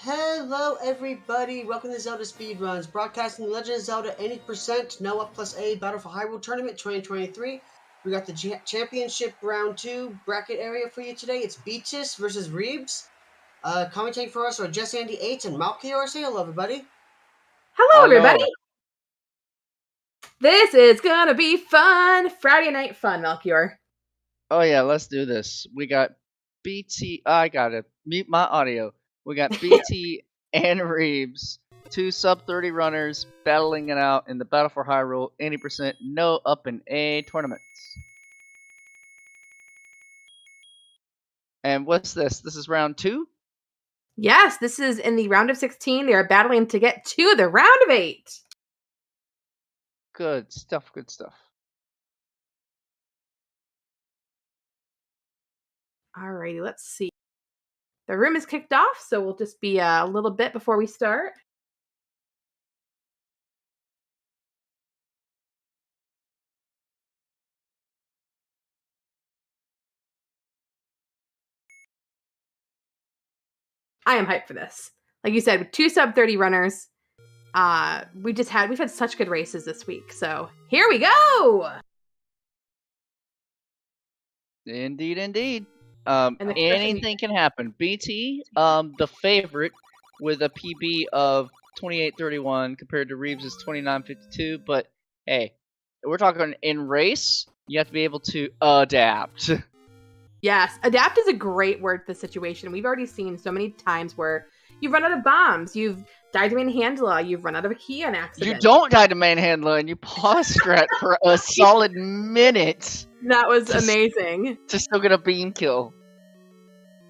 Hello everybody, welcome to ZeldaSpeedRuns, broadcasting the Legend of Zelda 80% no Up+A Battle for Hyrule Tournament 2023. We got the Championship Round 2 bracket area for you today. It's beeteas versus Reabs. Commentating for us are Jess Andy 8 and Malkior. Say hello everybody. Hello everybody! This is gonna be fun! Friday night fun, Malkior. Oh yeah, let's do this. We got BT. I gotta mute my audio. We got BT and Reabs, two sub-30 runners battling it out in the Battle for Hyrule 80% no Up+A tournaments. And what's this? This is round 2? Yes, this is in the round of 16. They are battling to get to the round of 8. Good stuff, good stuff. Alrighty, let's see. The room is kicked off, so we'll just be a little bit before we start. I am hyped for this. Like you said, with two sub-30 runners, we've had such good races this week. So here we go. Indeed, indeed. Anything can happen. BT, the favorite, with a PB of 28.31 compared to Reabs' 29.52. But hey, we're talking in race. You have to be able to adapt. Yes, adapt is a great word for the situation. We've already seen so many times where you've run out of bombs, you've died to Manhandla, you've run out of a key on accident. You don't die to Manhandla, and you pause strat for a solid minute. That was amazing. To still get a beam kill.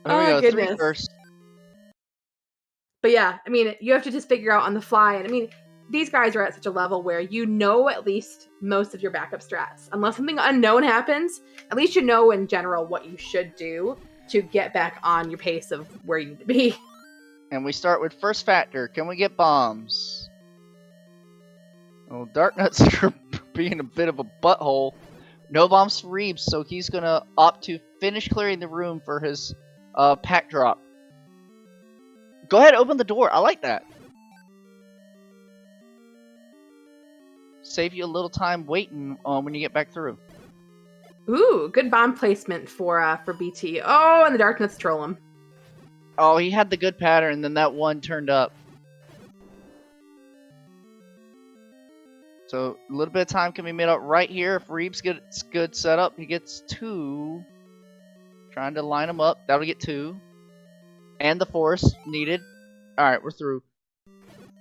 There we go, goodness. 3 first. But yeah, I mean, you have to just figure out on the fly. And I mean, these guys are at such a level where you know at least most of your backup strats. Unless something unknown happens, at least you know in general what you should do to get back on your pace of where you need to be. And we start with first factor. Can we get bombs? Well, Darknuts are being a bit of a butthole. No bombs for Reabs, so he's gonna opt to finish clearing the room for his pack drop. Go ahead, open the door. I like that. Save you a little time waiting when you get back through. Ooh, good bomb placement for BT. Oh, and the Darknuts troll him. Oh, he had the good pattern, and then that one turned up. So a little bit of time can be made up right here. If Reabs gets good setup, he gets 2. Trying to line them up. That'll get 2. And the force needed. Alright, we're through.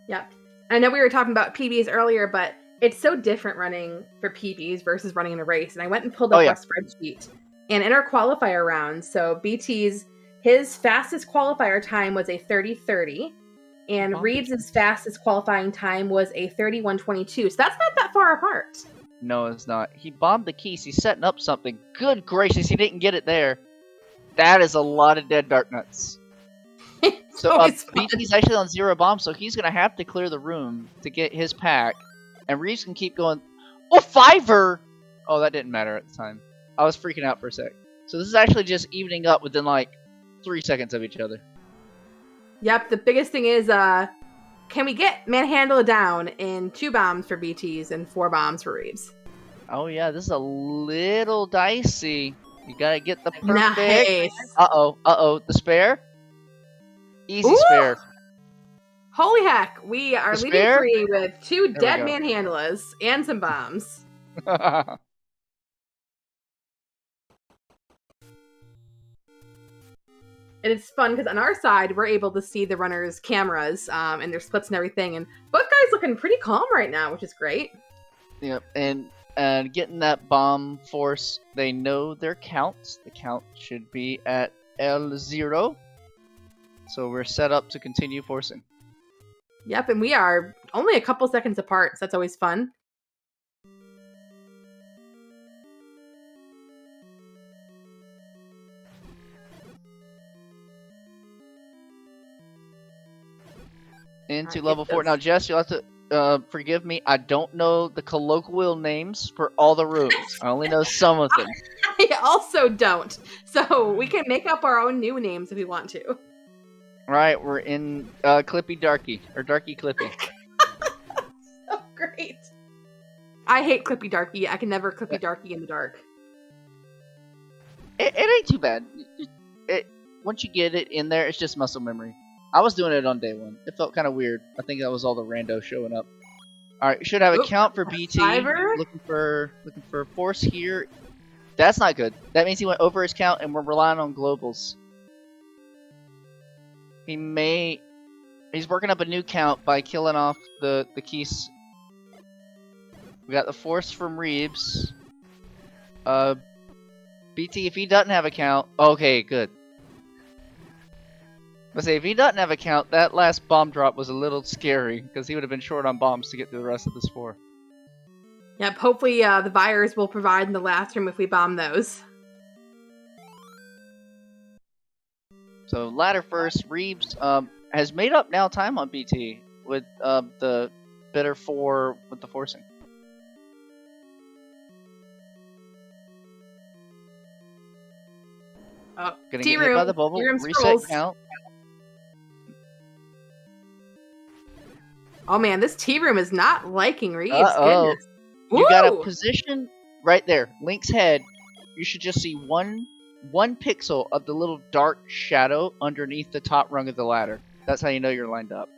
Yep. I know we were talking about PBs earlier, but it's so different running for PBs versus running in a race. And I went and pulled up our spreadsheet. And in our qualifier rounds, so BT's, his fastest qualifier time was a 30:30. And Reabs' fastest qualifying time was a 31:22. So that's not that far apart. No, it's not. He bombed the keys. He's setting up something. Good gracious, he didn't get it there. That is a lot of dead Darknuts. So BT's actually on 0 bombs, so he's going to have to clear the room to get his pack. And Reabs can keep going. Oh, 5er! Oh, that didn't matter at the time. I was freaking out for a sec. So this is actually just evening up within like 3 seconds of each other. Yep, the biggest thing is, can we get Manhandla down in 2 bombs for BTs and 4 bombs for Reabs? Oh yeah, this is a little dicey. You gotta get the perfect. Nice. Uh-oh, the spare? Easy spare. Holy heck, we are leading 3 with 2 dead Manhandlas and some bombs. And it's fun because on our side, we're able to see the runners' cameras and their splits and everything. And both guys looking pretty calm right now, which is great. Yep, and getting that bomb force, they know their counts. The count should be at L0. So we're set up to continue forcing. Yep, and we are only a couple seconds apart, so that's always fun. Into level 4. Now, Jess, you'll have to forgive me. I don't know the colloquial names for all the rooms. I only know some of them. I also don't. So we can make up our own new names if we want to. Right, we're in Clippy Darky, or Darky Clippy. So great. I hate Clippy Darky. I can never Clippy Darky in the dark. It ain't too bad. Once you get it in there, it's just muscle memory. I was doing it on day one. It felt kind of weird. I think that was all the rando showing up. All right, should have a count for BT. Looking for force here. That's not good. That means he went over his count, and we're relying on globals. He's working up a new count by killing off the keys. We got the force from Reabs. BT, if he doesn't have a count, okay, good. Let's say if he doesn't have a count, that last bomb drop was a little scary because he would have been short on bombs to get through the rest of this 4. Yep. Hopefully, the buyers will provide in the last room if we bomb those. So ladder first, Reabs has made up now time on BT with the better 4 with the forcing. Oh, gonna get hit by the bubble. Reset count. Oh man, this tea room is not liking Reabs. Goodness. You got a position right there, Link's head. You should just see one pixel of the little dark shadow underneath the top rung of the ladder. That's how you know you're lined up.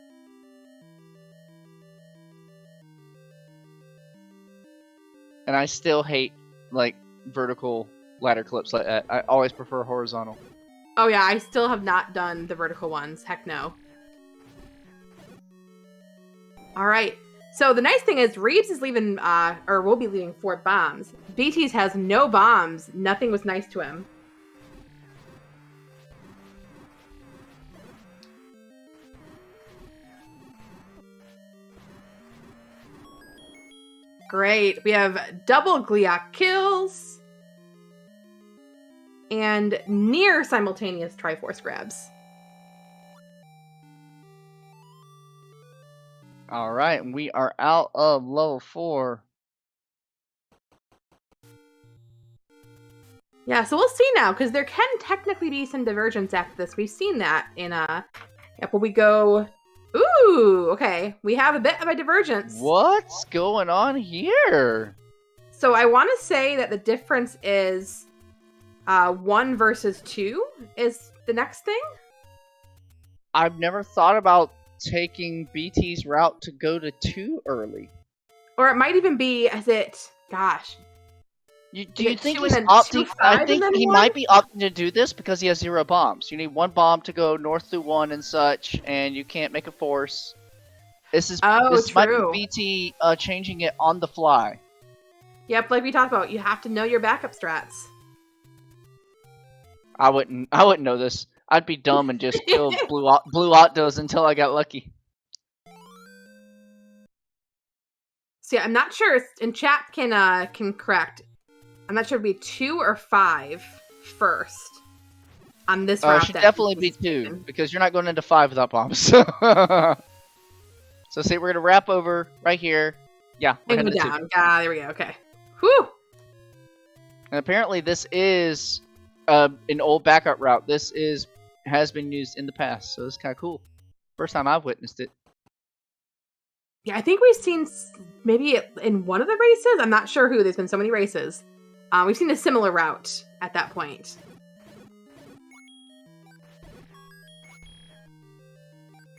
And I still hate like vertical ladder clips like that. I always prefer horizontal. Oh yeah, I still have not done the vertical ones. Heck no. All right. So the nice thing is Reabs is leaving, or will be leaving 4 bombs. BT's has no bombs. Nothing was nice to him. Great. We have double Gliok kills. And near simultaneous Triforce grabs. Alright, we are out of level 4. Yeah, so we'll see now, because there can technically be some divergence after this. We've seen that in, but we go... Ooh, okay. We have a bit of a divergence. What's going on here? So I want to say that the difference is 1 versus 2 is the next thing. I've never thought about taking BT's route to go to 2 early. Or it might even be as it... Gosh. Do you think he's opting? I think he might be opting to do this because he has 0 bombs. You need 1 bomb to go north through 1 and such, and you can't make a force. This might be BT changing it on the fly. Yep, like we talked about, you have to know your backup strats. I wouldn't know this. I'd be dumb and just kill blue Octos until I got lucky. So yeah, I'm not sure. And chat can correct. I'm not sure it'd be 2 or 5 first on this route. It should definitely be 2 because you're not going into 5 without bombs. So see, we're gonna wrap over right here. Yeah, we're heading down. 2. Ah, there we go. Okay. Whew. And apparently, this is an old backup route. This has been used in the past, so it's kind of cool. First time I've witnessed it. Yeah, I think we've seen maybe in one of the races. I'm not sure who. There's been so many races. We've seen a similar route at that point.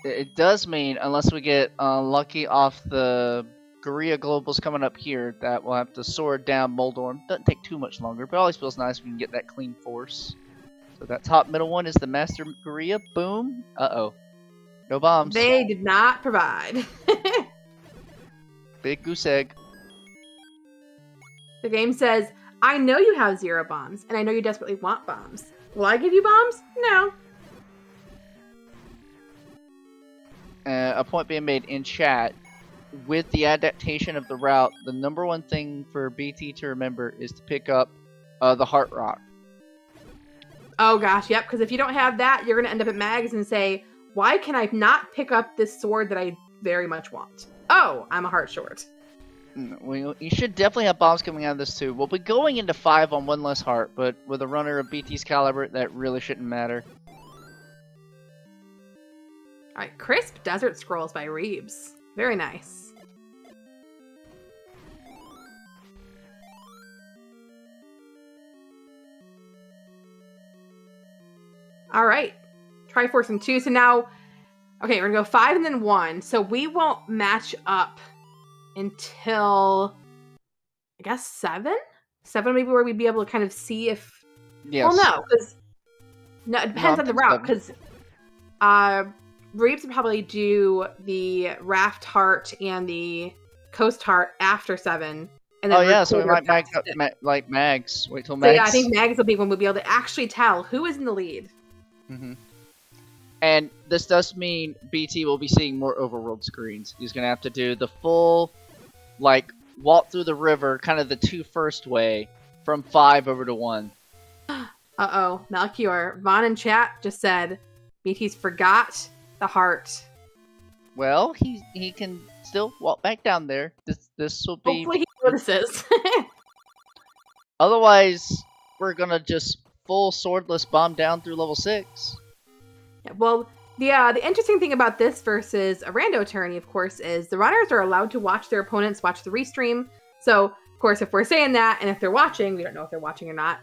It does mean, unless we get lucky off the Guerrilla Globals coming up here, that we'll have to sword down Moldorm. Doesn't take too much longer, but it always feels nice if we can get that clean force. So that top middle one is the Master Guerrilla. Boom. Uh-oh. No bombs. They did not provide. Big goose egg. The game says, I know you have 0 bombs, and I know you desperately want bombs. Will I give you bombs? No. A point being made in chat. With the adaptation of the route, the #1 thing for BT to remember is to pick up the Heart Rock. Oh gosh, yep, because if you don't have that, you're going to end up at Mags and say, why can I not pick up this sword that I very much want? Oh, I'm a heart short. Well, you should definitely have bombs coming out of this too. We'll be going into 5 on 1 less heart, but with a runner of BT's caliber, that really shouldn't matter. Alright, Crisp Desert Scrolls by Reabs. Very nice. Alright. Triforce and 2. So now, okay, we're gonna go 5 and then 1. So we won't match up until, I guess, 7? 7 maybe where we'd be able to kind of see if... Yes. Well, no, because... No, it depends on the route, because Reabs would probably do the Raft Heart and the Coast Heart after 7. And then so we might like Mags. Wait till Mags. So yeah, I think Mags will be when we'll be able to actually tell who is in the lead. Mm-hmm. And this does mean BT will be seeing more overworld screens. He's going to have to do the full, like, walk through the river, kind of the 2 first way, from 5 over to 1. Uh-oh. Melchior. Vaughn in chat just said BT's forgot the heart. Well, he can still walk back down there. This will be... Hopefully he notices. Otherwise, we're going to just full swordless bomb down through level 6. Yeah, well, the interesting thing about this versus a rando tourney, of course, is the runners are allowed to watch their opponents watch the restream. So, of course, if we're saying that, and if they're watching, we don't know if they're watching or not,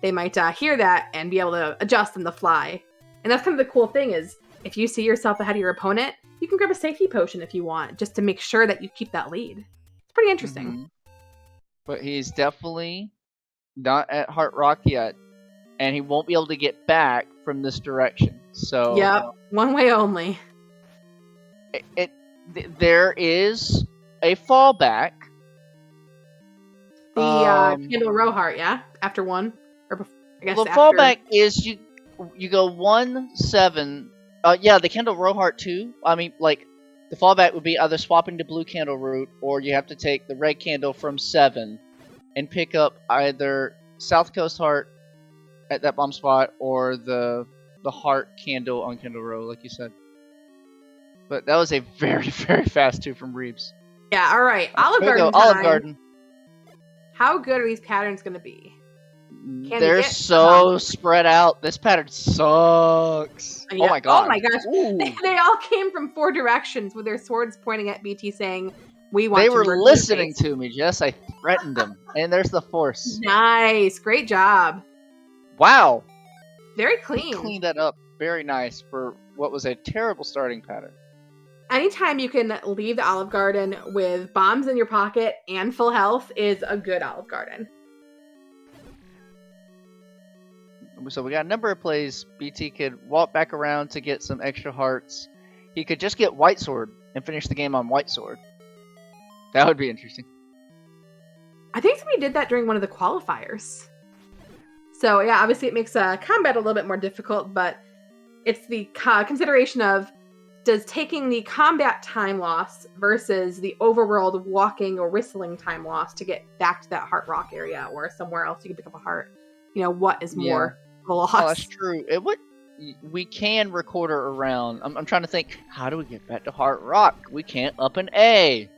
they might hear that and be able to adjust on the fly. And that's kind of the cool thing is, if you see yourself ahead of your opponent, you can grab a safety potion if you want, just to make sure that you keep that lead. It's pretty interesting. Mm-hmm. But he's definitely not at Heart Rock yet, and he won't be able to get back from this direction. So yep, one way only. There is a fallback. The Candle Row Heart, yeah, after 1, or before, I guess. The fallback is you go 1, 7. Yeah, the Candle Row Heart 2. I mean, like, the fallback would be either swapping to blue candle route, or you have to take the red candle from 7 and pick up either South Coast Heart at that bomb spot or the heart candle on Candle Row, like you said. But that was a very, very fast 2 from Reabs. Yeah, alright. Olive Garden. Olive Garden. How good are these patterns going to be? They're so spread out. This pattern sucks. Yeah. Oh my god. Oh my gosh. They all came from 4 directions with their swords pointing at BT saying, we want They to were listening to me, Jess. I threatened them. And there's the force. Nice. Great job. Wow. Very clean. Cleaned that up. Very nice for what was a terrible starting pattern. Anytime you can leave the Olive Garden with bombs in your pocket and full health is a good Olive Garden. So we got a number of plays. BT could walk back around to get some extra hearts. He could just get White Sword and finish the game on White Sword. That would be interesting. I think somebody did that during one of the qualifiers. So yeah, obviously it makes combat a little bit more difficult, but it's the consideration of does taking the combat time loss versus the overworld walking or whistling time loss to get back to that Heart Rock area or somewhere else you can pick up a heart. You know, what is more of a loss? Oh, that's true. We can record her around. I'm trying to think, how do we get back to Heart Rock? We can't up an A.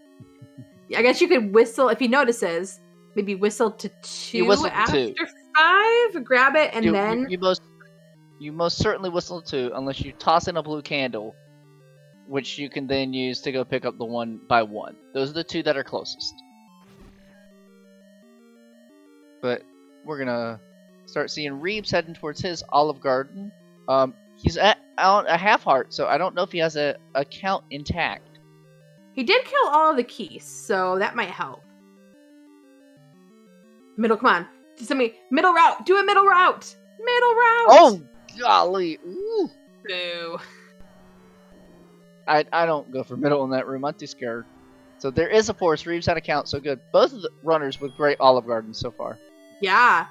I guess you could whistle, if he notices, maybe whistle to 2 after 5, grab it, and then... You most certainly whistle to 2, unless you toss in a blue candle, which you can then use to go pick up the 1 by 1. Those are the 2 that are closest. But we're gonna start seeing Reabs heading towards his Olive Garden. He's at a half heart, so I don't know if he has a count intact. He did kill all of the keys, so that might help. Middle, come on. Somebody, middle route. Do a middle route. Middle route. Oh, golly. Ooh. Boo. I don't go for middle in that room. I'm too scared. So there is a force. Reabs had a count, so good. Both of the runners with great Olive Gardens so far. Yeah.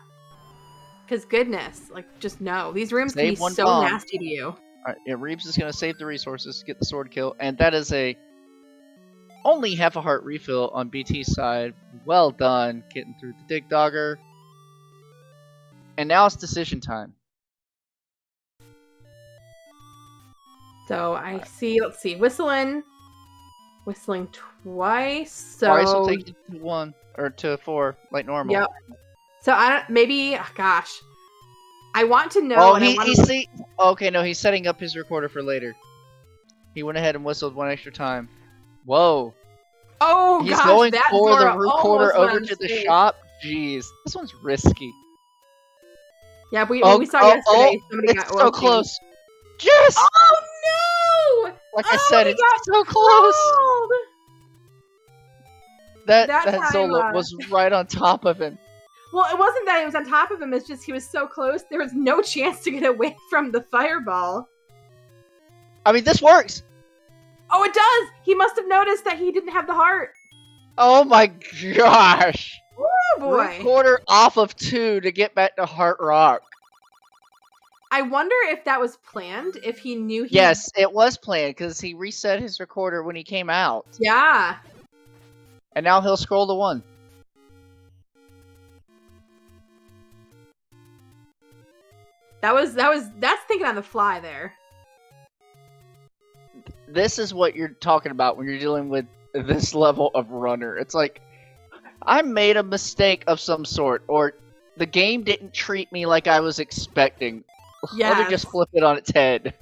Because goodness, like, just no. These rooms can be so nasty to you. Alright, yeah, Reabs is going to save the resources to get the sword kill, and that is only half a heart refill on BT's side. Well done, getting through the Dig Dogger. And now it's decision time. So I see, let's see, whistling twice. So twice will take you to 1 or to 4, like normal. Yep. So maybe, gosh, I want to know. Oh, okay, no, he's setting up his recorder for later. He went ahead and whistled one extra time. Whoa. Oh, He's gosh, going that for the Zora recorder almost went over on to the space. shop. Jeez, this one's risky. Yeah, we saw yesterday somebody got so close. Yes! Oh, no! Like I said, it's so close. That Zola was right on top of him. Well, it wasn't that he was on top of him, it's just he was so close, there was no chance to get away from the fireball. I mean, this works! Oh, it does! He must have noticed that he didn't have the heart. Oh my gosh! Oh boy! Recorder off of 2 to get back to Heart Rock. I wonder if that was planned, if he knew he... Yes, it was planned, because he reset his recorder when he came out. Yeah. And now he'll scroll to 1. That's thinking on the fly there. This is what you're talking about when you're dealing with this level of runner. It's like, I made a mistake of some sort, or the game didn't treat me like I was expecting. Let me just flip it on its head.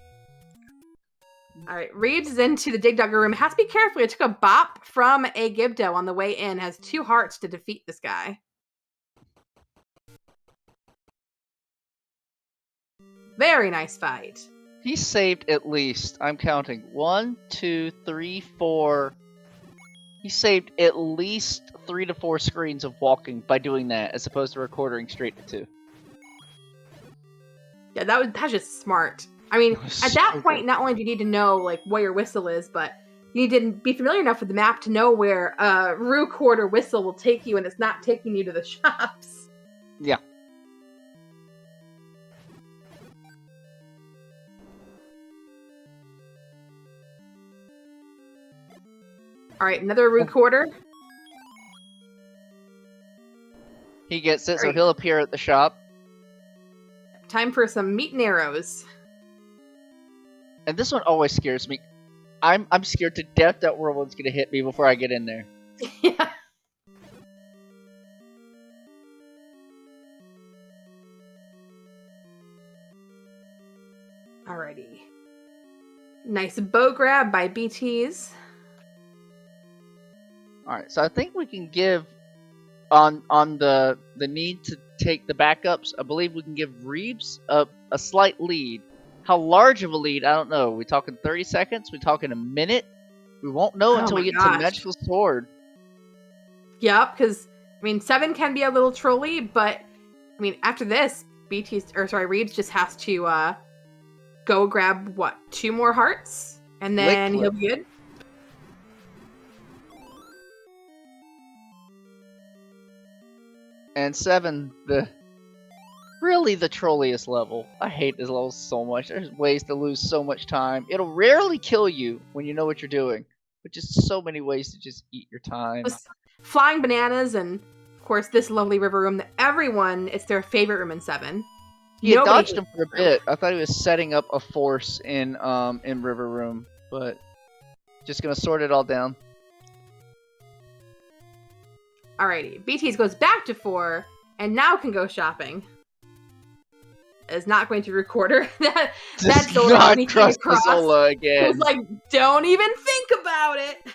Alright, Reabs is into the Dig Dugger room. Has to be careful. It took a bop from a Gibdo on the way in. Has 2 hearts to defeat this guy. Very nice fight. He saved at least, I'm counting, 1, 2, 3, 4. He saved at least 3 to 4 screens of walking by doing that, as opposed to recording straight to 2. Yeah, that's just smart. I mean, at that point, not only do you need to know like where your whistle is, but you need to be familiar enough with the map to know where recorder whistle will take you, and it's not taking you to the shops. Yeah. All right, another recorder. He gets it, so he'll appear at the shop. Time for some meat and arrows. And this one always scares me. I'm scared to death that whirlwind's gonna hit me before I get in there. Yeah. Alrighty. Nice bow grab by beeteas. Alright, so I think we can give on the need to take the backups, I believe we can give Reabs a slight lead. How large of a lead, I don't know. We talking 30 seconds? We talking a minute? We won't know until we get to the magical sword. Yep, because I mean 7 can be a little trolly, but I mean after this, Reabs just has to go grab what, 2 more hearts? And then he'll be good. And 7, really the trolliest level. I hate this level so much. There's ways to lose so much time. It'll rarely kill you when you know what you're doing, but just so many ways to just eat your time. Flying bananas, and of course this lovely river room that everyone, it's their favorite room in 7. He had dodged him for a bit. I thought he was setting up a force in river room, but just gonna sort it all down. Alrighty, BTs goes back to 4, and now can go shopping. Is not going to recorder. That's Zola. Not trust Zola again. It was like, don't even think about it.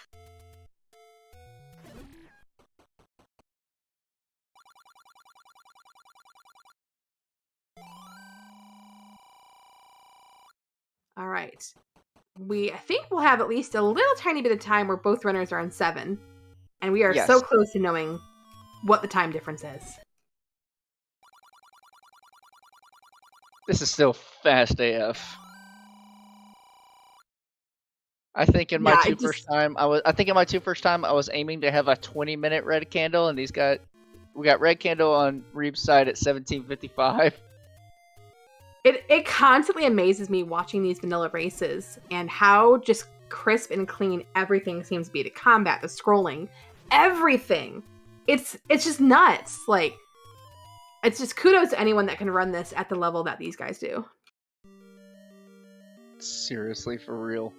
Alright. I think we'll have at least a little tiny bit of time where both runners are on 7. And we are so close to knowing what the time difference is. This is still fast AF. I think in my first time I was aiming to have a 20-minute red candle, and we got red candle on Reab's side at 17:55. It constantly amazes me watching these vanilla races and how just crisp and clean everything seems to be. The combat, the scrolling, everything. It's just nuts. Like, it's just kudos to anyone that can run this at the level that these guys do. Seriously, for real.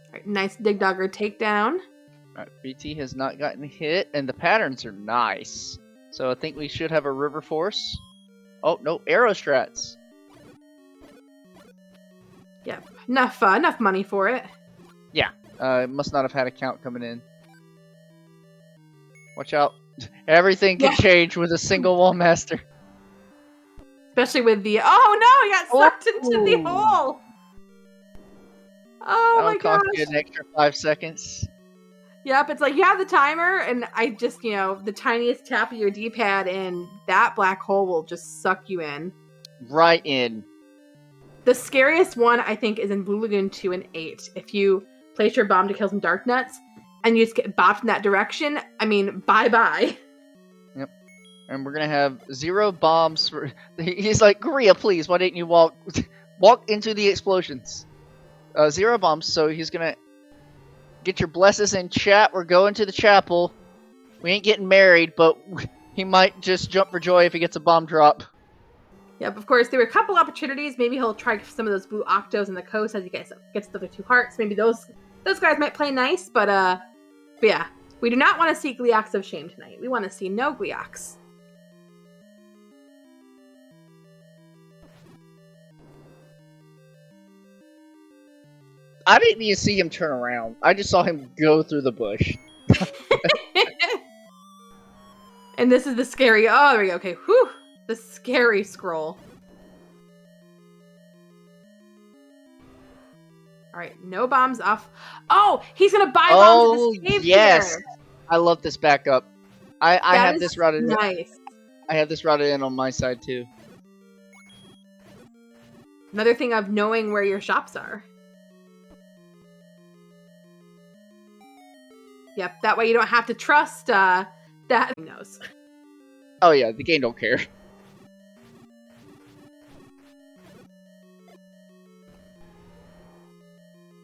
Alright, nice Dig Dogger takedown. Alright, BT has not gotten hit, and the patterns are nice. So I think we should have a River Force. Oh, no, Arrow Strats. Yep, enough money for it. Yeah, it must not have had a count coming in. Watch out. Everything can change with a single Wall Master. Especially with the... Oh no, he got sucked into the hole! Oh my gosh. That'll cost you an extra 5 seconds. Yep, it's like you have the timer, and I just, the tiniest tap of your D-pad, and that black hole will just suck you in. Right in. The scariest one, I think, is in Blue Lagoon 2 and 8. If you place your bomb to kill some Dark Nuts, and you just get bopped in that direction, I mean, bye-bye. Yep. And we're gonna have 0 bombs for... He's like, Korea, please, why didn't you walk into the explosions? 0 bombs, so he's gonna... Get your blesses in chat. We're going to the chapel. We ain't getting married, but he might just jump for joy if he gets a bomb drop. Yep, of course, there were a couple opportunities. Maybe he'll try some of those blue octos in the coast as he gets the other 2 hearts. Maybe those guys might play nice, but yeah. We do not want to see Gleeox of Shame tonight. We want to see no Gleeox. I didn't even see him turn around. I just saw him go through the bush. And this is the scary... Oh, there we go. Okay, whew. The scary scroll. Alright, no bombs off. Oh, he's gonna buy bombs to escape yes! here. I love this backup. I have this routed nice. I have this routed in on my side, too. Another thing of knowing where your shops are. Yep, that way you don't have to trust that he knows. Oh yeah, the game don't care.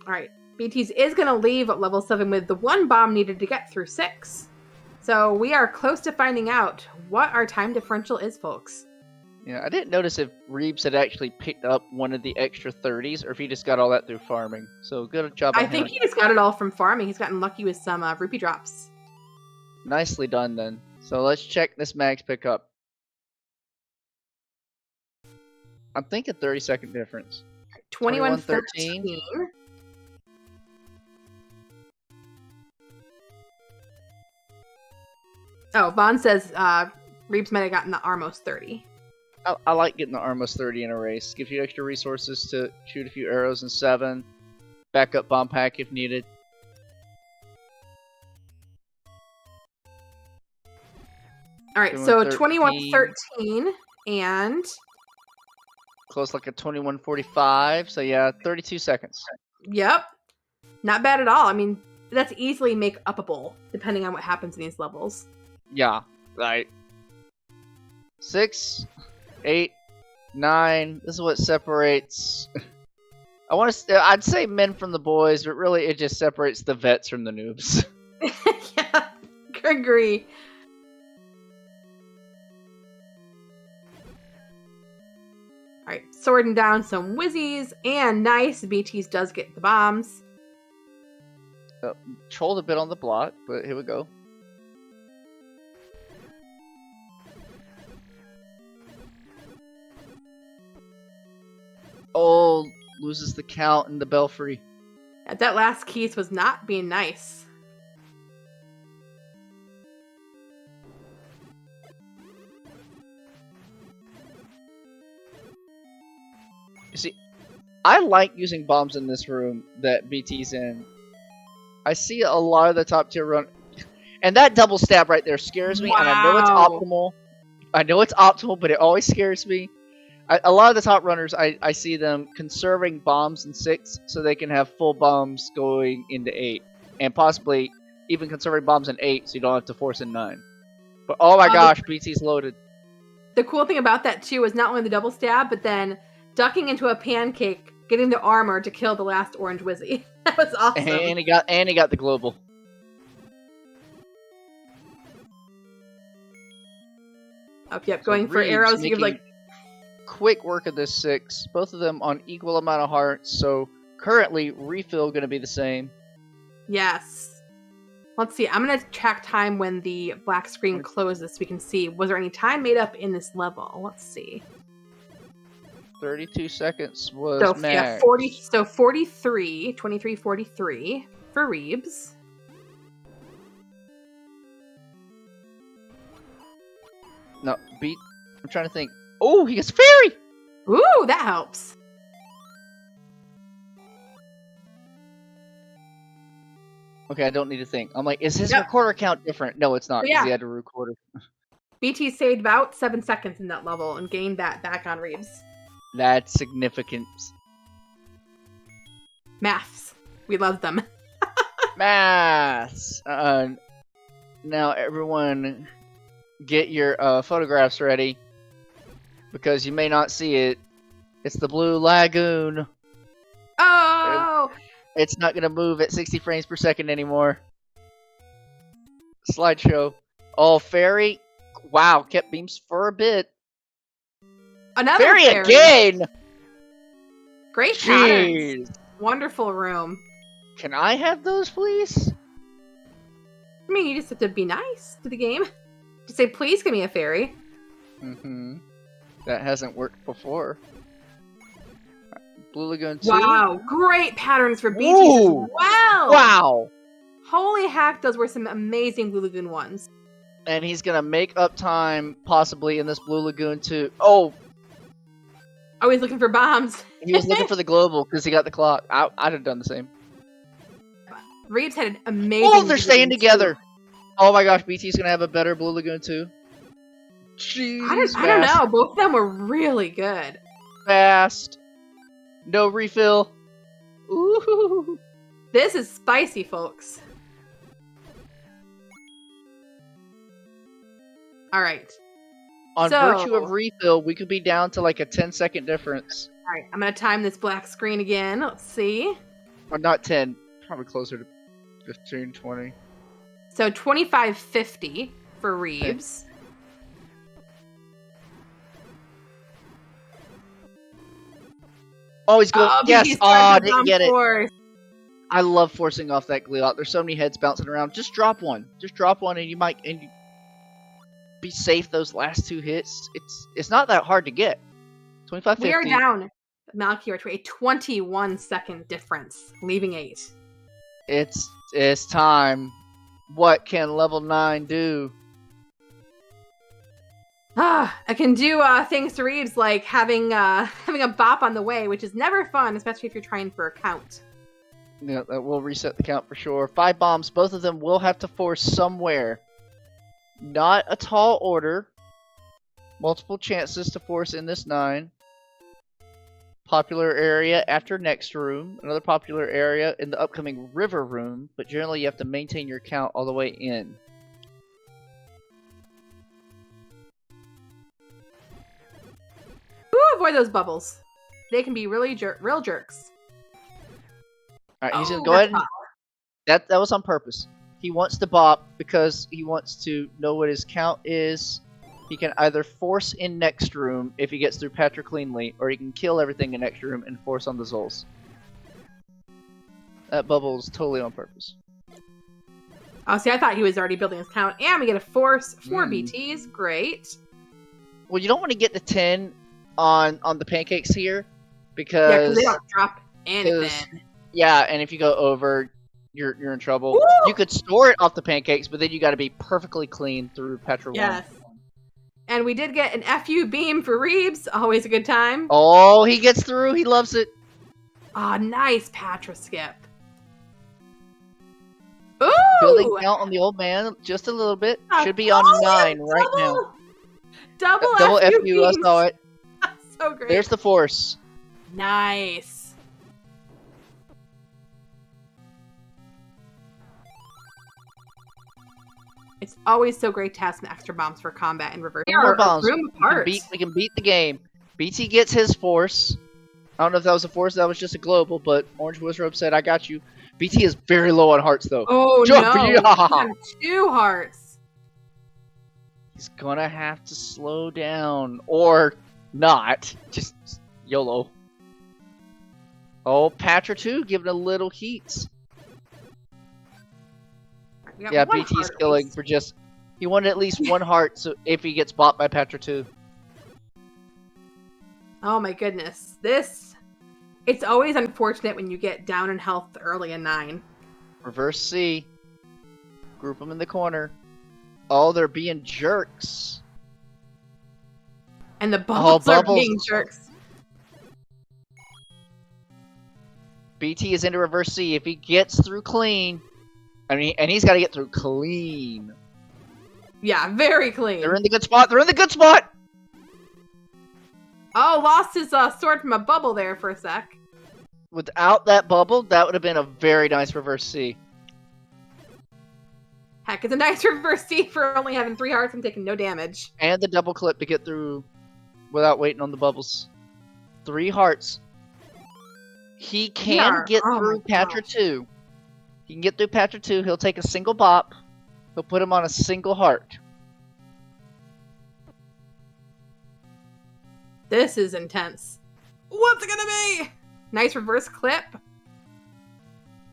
Alright, BTs is going to leave at level 7 with the 1 bomb needed to get through 6. So we are close to finding out what our time differential is, folks. Yeah, I didn't notice if Reabs had actually picked up one of the extra 30s, or if he just got all that through farming. So good job on him. I think he just got it all from farming. He's gotten lucky with some rupee drops. Nicely done, then. So let's check this max pickup. I'm thinking 30-second difference. 21-13. Oh, Vaughn says Reabs might have gotten the Armos 30. I like getting the Armos 30 in a race. Gives you extra resources to shoot a few arrows in 7. Backup bomb pack if needed. Alright, so 21-13 and... Close like a 21-45, so yeah, 32 seconds. Yep. Not bad at all. I mean, that's easily make upable, depending on what happens in these levels. Yeah, right. 6, 8, 9. This is what separates. I'd say men from the boys, but really it just separates the vets from the noobs. Yeah, agree. Alright, sorting down some whizzies, and nice, BTs does get the bombs. Trolled a bit on the block, but here we go. Oh, loses the count in the belfry. That last keys was not being nice. You see, I like using bombs in this room that BT's in. I see a lot of the top tier run, and that double stab right there scares me. Wow. And I know it's optimal. I know it's optimal, but it always scares me. A lot of the top runners, I see them conserving bombs in 6 so they can have full bombs going into 8, and possibly even conserving bombs in 8 so you don't have to force in 9. But oh my gosh, BT's loaded. The cool thing about that too is not only the double stab, but then ducking into a pancake, getting the armor to kill the last orange wizzy. That was awesome. And he got the global. Yep, going for arrows. You give like quick work of this 6. Both of them on equal amount of hearts. So currently refill going to be the same. Yes. Let's see. I'm going to track time when the black screen closes so we can see. Was there any time made up in this level? Let's see. 32 seconds was so, max. Yeah, 43, 23, 43 for Reabs. No, I'm trying to think. Oh, he gets fairy! Ooh, that helps. Okay, I don't need to think. I'm like, is his recorder count different? No, it's not, because he had to record it. BT saved about 7 seconds in that level and gained that back on Reabs. That's significant. Maths. We love them. Maths! Now, everyone, get your photographs ready, because you may not see it. It's the Blue Lagoon. Oh! It's not going to move at 60 frames per second anymore. Slideshow. Oh, fairy. Wow, kept beams for a bit. Another fairy fairy again! Great patterns. Wonderful room. Can I have those, please? I mean, you just have to be nice to the game. Just say, please give me a fairy. Mm-hmm. That hasn't worked before. Blue Lagoon 2. Wow, great patterns for BT as well. Wow. Holy heck, those were some amazing Blue Lagoon ones. And he's gonna make up time, possibly, in this Blue Lagoon 2. Oh! Oh, he's looking for bombs. He was looking for the global, because he got the clock. I'd have done the same. Reabs had an amazing... Oh, they're staying together! Oh my gosh, BT's gonna have a better Blue Lagoon 2. Jeez, I don't know, both of them were really good. Fast. No refill. Ooh. This is spicy, folks. Alright. On virtue of refill, we could be down to like a 10-second difference. Alright, I'm gonna time this black screen again. Let's see. Or not 10, probably closer to 15, 20. So 25.50 for Reabs. Okay. Oh, he's going. Yes. Oh, I didn't get it. Force. I love forcing off that glue out. There's so many heads bouncing around. Just drop one. Just drop one, and you might be safe those last 2 hits. It's not that hard to get. 25.50. We are down, Malkier, to a 21-second difference, leaving 8. It's time. What can level 9 do? I can do things to Reabs like having a bop on the way, which is never fun, especially if you're trying for a count. Yeah, that will reset the count for sure. 5 bombs, both of them will have to force somewhere. Not a tall order. Multiple chances to force in this 9. Popular area after next room. Another popular area in the upcoming river room, but generally you have to maintain your count all the way in. Avoid those bubbles. They can be really real jerks. Alright, he's gonna go ahead and... That was on purpose. He wants to bop because he wants to know what his count is. He can either force in next room if he gets through Patra cleanly, or he can kill everything in next room and force on the Zols. That bubble is totally on purpose. Oh, see, I thought he was already building his count. And we get a force for BTs. Great. Well, you don't want to get to 10 on the pancakes here, because... Yeah, because they don't drop anything. Yeah, and if you go over, you're in trouble. Woo! You could store it off the pancakes, but then you got to be perfectly clean through Petra 1. Yes. And we did get an FU beam for Reabs. Always a good time. Oh, he gets through. He loves it. Ah, nice Patra skip. Ooh! Building count on the old man just a little bit. Should be on 9 right now. Double FU, I saw it. So great. There's the force. Nice. It's always so great to have some extra bombs for combat and reverse. More bombs. We can beat the game. BT gets his force. I don't know if that was a force, that was just a global, but Orange Wizrobe said, I got you. BT is very low on hearts, though. Oh, no. 2 hearts. He's gonna have to slow down. Or not. Just YOLO. Oh, Patra 2 giving a little heat. Yeah, BT's killing for just... He wanted at least 1 heart so if he gets bought by Patra 2. Oh my goodness. It's always unfortunate when you get down in health early in 9. Reverse C. Group them in the corner. Oh, they're being jerks. And the bubbles are being jerks. BT is into reverse C. If he gets through clean... I mean, and he's got to get through clean. Yeah, very clean. They're in the good spot. They're in the good spot! Oh, lost his sword from a bubble there for a sec. Without that bubble, that would have been a very nice reverse C. Heck, it's a nice reverse C for only having 3 hearts and taking no damage. And the double clip to get through without waiting on the bubbles. 3 hearts. He can get through Patra 2. He can get through Patra 2. He'll take a single bop. He'll put him on a single heart. This is intense. What's it gonna be? Nice reverse clip.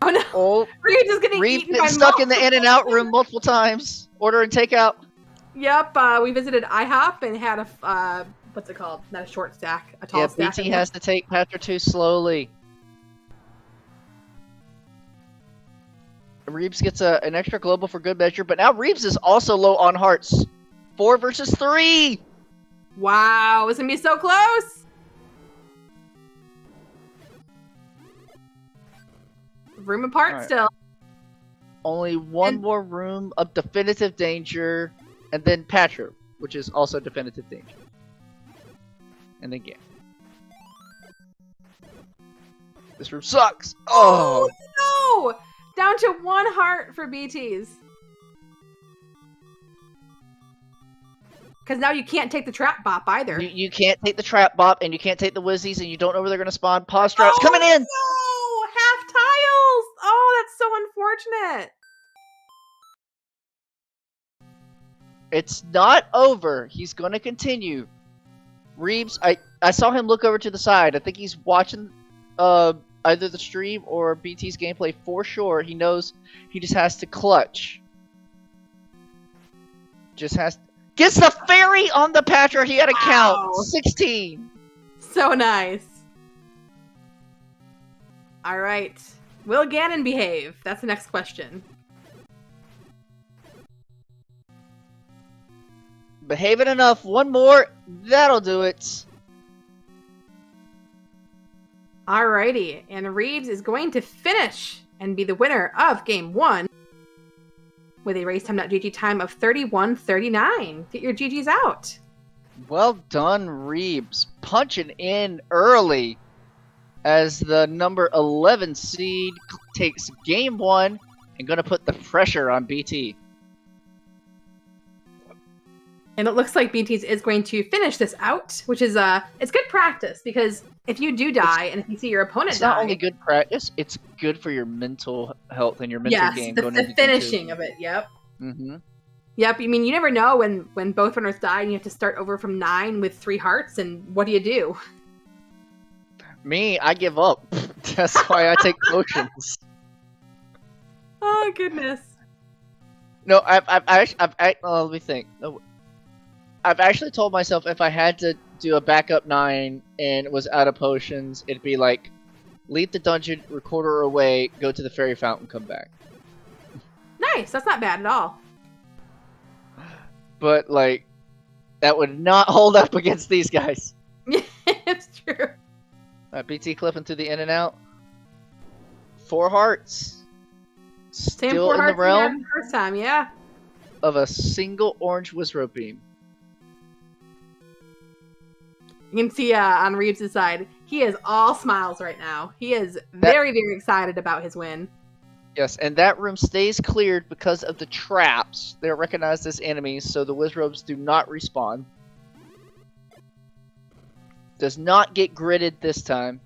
Oh no! Oh, Reabs is getting eaten by stuck in the in and out room multiple times. Order and takeout. Yep, we visited IHOP and had a what's it called? Not a short stack, a tall stack. BT has to take Patra 2 slowly. Reabs gets an extra global for good measure, but now Reabs is also low on hearts. 4 versus 3! Wow, it's gonna be so close! Room apart still. Only one more room of definitive danger, and then Patra, which is also definitive danger. And then Gam. This room sucks! Oh no! Down to 1 heart for BTs. Because now you can't take the trap bop either. You can't take the trap bop, and you can't take the whizzies, and you don't know where they're going to spawn. Pause traps coming in! No! Half tiles! Oh, that's so unfortunate. It's not over. He's going to continue. Reabs, I saw him look over to the side. I think he's watching either the stream or BT's gameplay for sure. He knows he just has to clutch. Gets the fairy on the Patra. He had a count. 16. So nice. All right. Will Ganon behave? That's the next question. Behaving enough. 1 more. That'll do it. Alrighty. And Reabs is going to finish and be the winner of Game 1 with a racetime.gg time of 31:39. Get your GGs out. Well done, Reabs. Punching in early as the number 11 seed takes Game 1 and going to put the pressure on BT. And it looks like BT's is going to finish this out, which is it's good practice, because if you do die and if you see your opponent die... It's not only good practice, it's good for your mental health and your mental game. Yes, the finishing of it, yep. Mm-hmm. Yep, I mean, you never know when both runners die and you have to start over from 9 with 3 hearts, and what do you do? Me, I give up. That's why I take potions. Oh, goodness. No, let me think. No, I've actually told myself if I had to do a backup 9 and was out of potions, it'd be like, leave the dungeon, record her away, go to the fairy fountain, come back. Nice, that's not bad at all. But, like, that would not hold up against these guys. It's true. BT clipping through the in and out. 4 hearts. Same Still 4 in the hearts realm the first time, yeah. of a single orange Wizrobe beam. You can see on Reabs' side, he is all smiles right now. He is very, very excited about his win. Yes, and that room stays cleared because of the traps. They're recognized as enemies, so the Wizrobes do not respawn. Does not get gridded this time.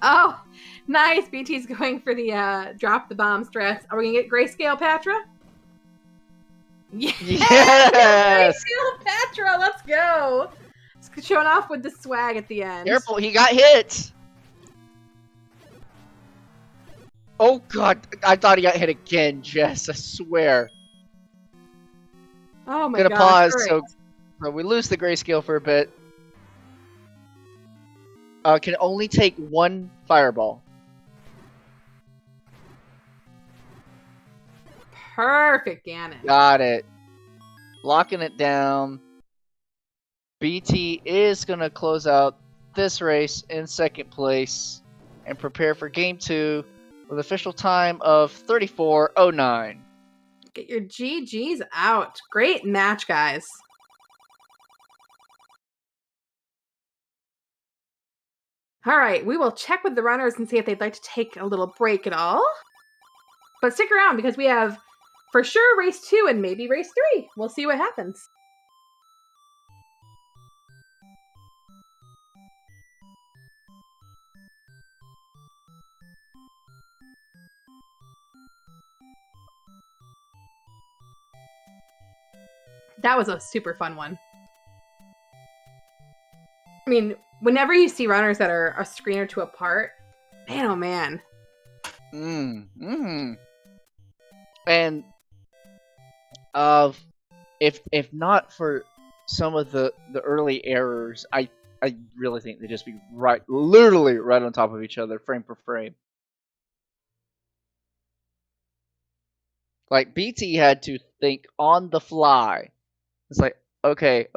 Oh, nice. BT's going for the drop the bomb stress. Are we going to get Grayscale Patra? Yes! Grayscale Patra, let's go! Showing off with the swag at the end. Careful, he got hit! Oh god, I thought he got hit again, Jess, I swear. Oh my Gonna gosh. pause, Right. so we lose the grayscale for a bit. Can only take one fireball. Perfect, Ganon. Got it. Locking it down. BT is gonna close out this race in second place and prepare for game 2 with official time of 34:09. Get your GGs out. Great match, guys. All right, we will check with the runners and see if they'd like to take a little break at all. But stick around because we have, for sure, race 2 and maybe race 3. We'll see what happens. That was a super fun one. I mean, whenever you see runners that are a screen or two apart, man, oh man. And if not for some of the early errors, I really think they'd just be literally right on top of each other, frame for frame. Like BT had to think on the fly. It's like, okay,